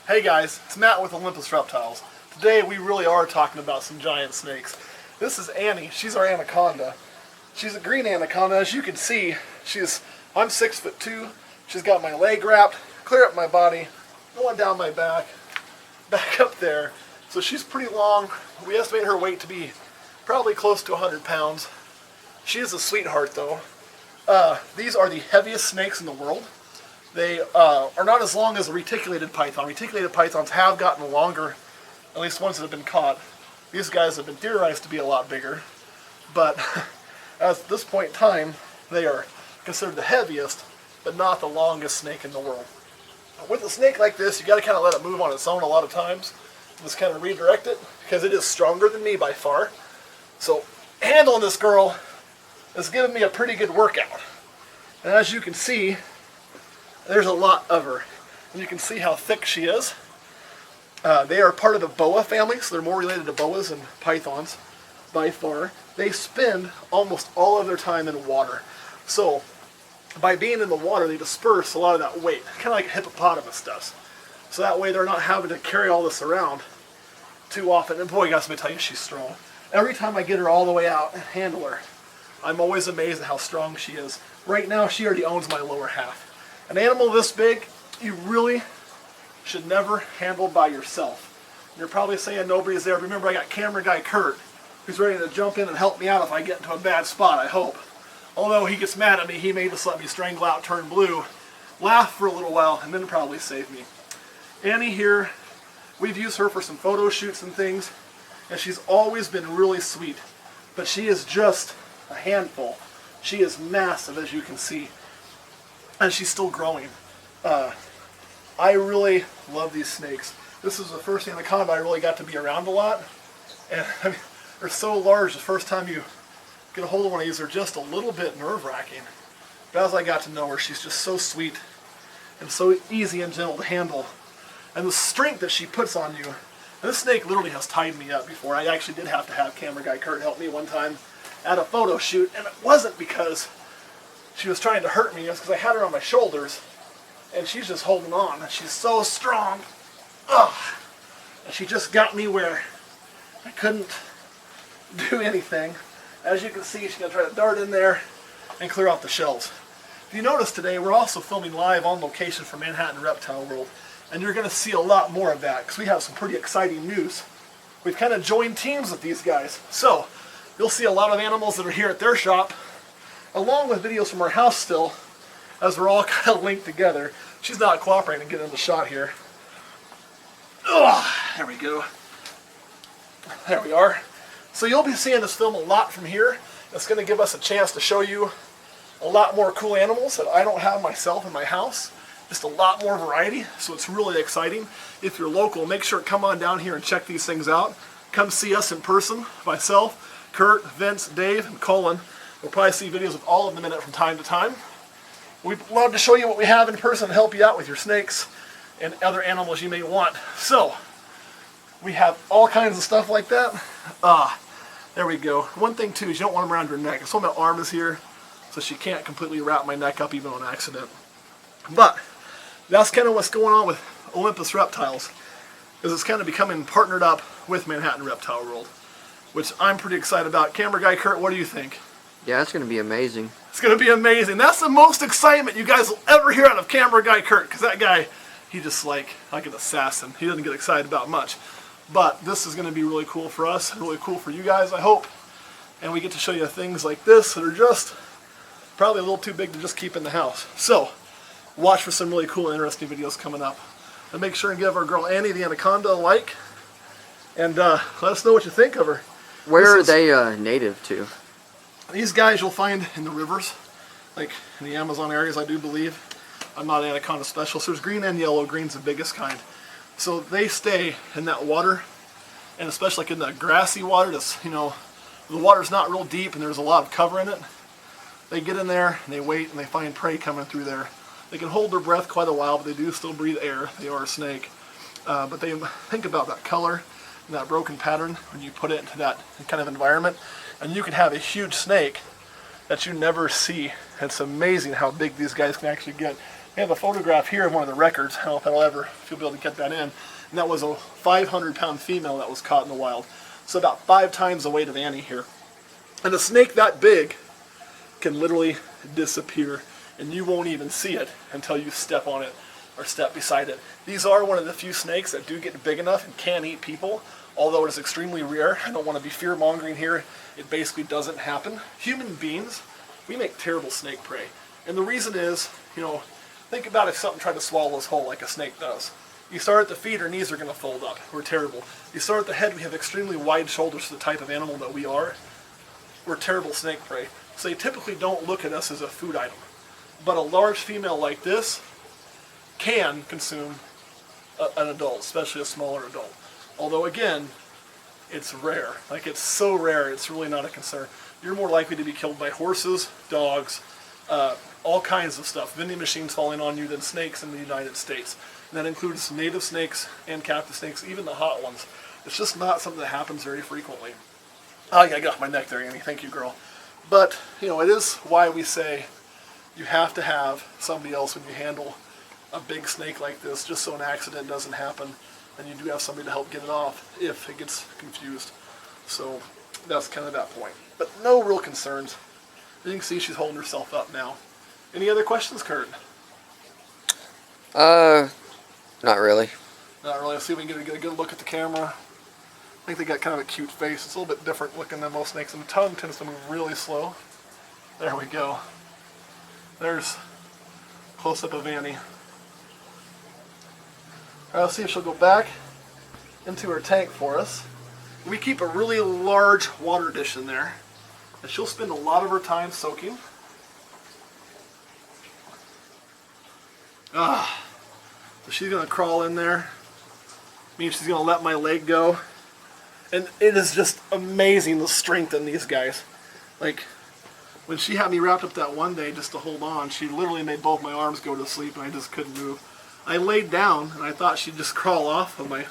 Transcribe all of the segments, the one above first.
Hey guys, it's Matt with Olympus Reptiles. Today we really are talking about some giant snakes. This is Annie. She's our anaconda. She's a green anaconda. As you can see, I'm 6'2". She's got my leg wrapped, clear up my body, going down my back up there. So she's pretty long. We estimate her weight to be probably close to 100 pounds. She is a sweetheart though. These are the heaviest snakes in the world. They are not as long as a reticulated python. Reticulated pythons have gotten longer, at least ones that have been caught. These guys have been theorized to be a lot bigger, but at this point in time, they are considered the heaviest, but not the longest snake in the world. With a snake like this, you got to kind of let it move on its own a lot of times. Just kind of redirect it, because it is stronger than me by far. So handling this girl has given me a pretty good workout. And as you can see, there's a lot of her. And you can see how thick she is. They are part of the boa family, so they're more related to boas and pythons by far. They spend almost all of their time in water. So by being in the water, they disperse a lot of that weight, kind of like a hippopotamus does. So that way they're not having to carry all this around too often. And boy, you guys, let me tell you, she's strong. Every time I get her all the way out and handle her, I'm always amazed at how strong she is. Right now, she already owns my lower half. An animal this big, you really should never handle by yourself. You're probably saying nobody's there. Remember, I got camera guy Kurt, who's ready to jump in and help me out if I get into a bad spot, I hope. Although he gets mad at me, he may just let me strangle out, turn blue, laugh for a little while, and then probably save me. Annie here, we've used her for some photo shoots and things, and she's always been really sweet. But she is just a handful. She is massive, as you can see. And she's still growing. I really love these snakes. This is the first anaconda I really got to be around a lot. And I mean, they're so large, the first time you get a hold of one of these, they're just a little bit nerve-wracking. But as I got to know her, she's just so sweet and so easy and gentle to handle. And the strength that she puts on you. And this snake literally has tied me up before. I actually did have to have camera guy Kurt help me one time at a photo shoot. And it wasn't because she was trying to hurt me, it's because I had her on my shoulders, and she's just holding on, and she's so strong. Ugh. And she just got me where I couldn't do anything. As you can see, she's going to try to dart in there and clear out the shells. If you notice today, we're also filming live on location for Manhattan Reptile World, and you're going to see a lot more of that, because we have some pretty exciting news. We've kind of joined teams with these guys, so you'll see a lot of animals that are here at their shop, along with videos from our house still, as we're all kind of linked together. She's not cooperating to get in the shot here. Ugh, there we go. There we are. So you'll be seeing this film a lot from here. It's going to give us a chance to show you a lot more cool animals that I don't have myself in my house. Just a lot more variety, so it's really exciting. If you're local, make sure to come on down here and check these things out. Come see us in person, myself, Kurt, Vince, Dave, and Colin. We'll probably see videos of all of them in it from time to time. We'd love to show you what we have in person and help you out with your snakes and other animals you may want. So, we have all kinds of stuff like that. There we go. One thing too is you don't want them around your neck. So my arm is here, so she can't completely wrap my neck up even on accident. But that's kind of what's going on with Olympus Reptiles, is it's kind of becoming partnered up with Manhattan Reptile World, which I'm pretty excited about. Camera guy Kurt, what do you think? Yeah, it's going to be amazing. It's going to be amazing. That's the most excitement you guys will ever hear out of camera guy Kurt, because that guy, he just like an assassin. He doesn't get excited about much. But this is going to be really cool for us, really cool for you guys, I hope. And we get to show you things like this that are just probably a little too big to just keep in the house. So, watch for some really cool and interesting videos coming up. And make sure and give our girl Annie the Anaconda a like. And let us know what you think of her. Where are they native to? These guys you'll find in the rivers, like in the Amazon areas, I do believe. I'm not an anaconda specialist. There's green and yellow. Green's the biggest kind. So they stay in that water, and especially like in the grassy water, that's, you know, the water's not real deep and there's a lot of cover in it. They get in there and they wait and they find prey coming through there. They can hold their breath quite a while, but they do still breathe air. They are a snake. But they think about that color and that broken pattern when you put it into that kind of environment. And you can have a huge snake that you never see. It's amazing how big these guys can actually get. I have a photograph here of one of the records. I don't know if you'll be able to get that in. And that was a 500-pound female that was caught in the wild. So about 5 times the weight of Annie here. And a snake that big can literally disappear, and you won't even see it until you step on it or step beside it. These are one of the few snakes that do get big enough and can eat people, although it is extremely rare. I don't want to be fear-mongering here. It basically doesn't happen. Human beings, we make terrible snake prey. And the reason is, think about if something tried to swallow us whole like a snake does. You start at the feet, our knees are going to fold up. We're terrible. You start at the head, we have extremely wide shoulders for the type of animal that we are. We're terrible snake prey. So they typically don't look at us as a food item. But a large female like this can consume an adult, especially a smaller adult. Although again, it's rare. Like, it's so rare, it's really not a concern. You're more likely to be killed by horses, dogs, all kinds of stuff, vending machines falling on you, than snakes in the United States. And that includes native snakes and captive snakes, even the hot ones. It's just not something that happens very frequently. Oh, yeah, I got my neck there, Annie. Thank you, girl. But, it is why we say you have to have somebody else when you handle a big snake like this, just so an accident doesn't happen, and you do have somebody to help get it off if it gets confused. So that's kind of that point. But no real concerns. You can see she's holding herself up now. Any other questions, Kurt? Not really. Not really. Let's see if we can get a good look at the camera. I think they got kind of a cute face. It's a little bit different looking than most snakes, and the tongue tends to move really slow. There we go. There's a close-up of Annie. Alright, let's see if she'll go back into her tank for us. We keep a really large water dish in there, and she'll spend a lot of her time soaking. So she's going to crawl in there. Means she's going to let my leg go. And it is just amazing the strength in these guys. Like, when she had me wrapped up that one day just to hold on, she literally made both my arms go to sleep and I just couldn't move. I laid down and I thought she'd just crawl off of my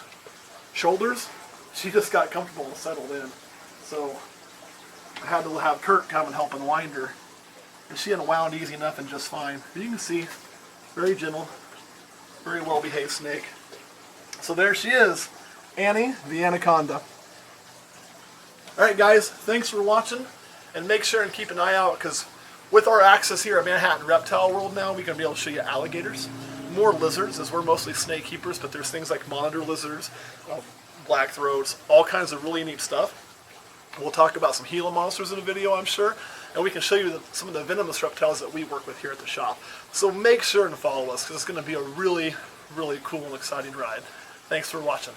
shoulders. She just got comfortable and settled in. So I had to have Kurt come and help unwind her. And she unwound easy enough and just fine. But you can see, very gentle, very well behaved snake. So there she is, Annie the Anaconda. Alright guys, thanks for watching, and make sure and keep an eye out, because with our access here at Manhattan Reptile World now, we're going to be able to show you alligators, more lizards, as we're mostly snake keepers, but there's things like monitor lizards, black throats, all kinds of really neat stuff. We'll talk about some Gila monsters in a video, I'm sure, and we can show you some of the venomous reptiles that we work with here at the shop. So make sure and follow us, because it's going to be a really, really cool and exciting ride. Thanks for watching.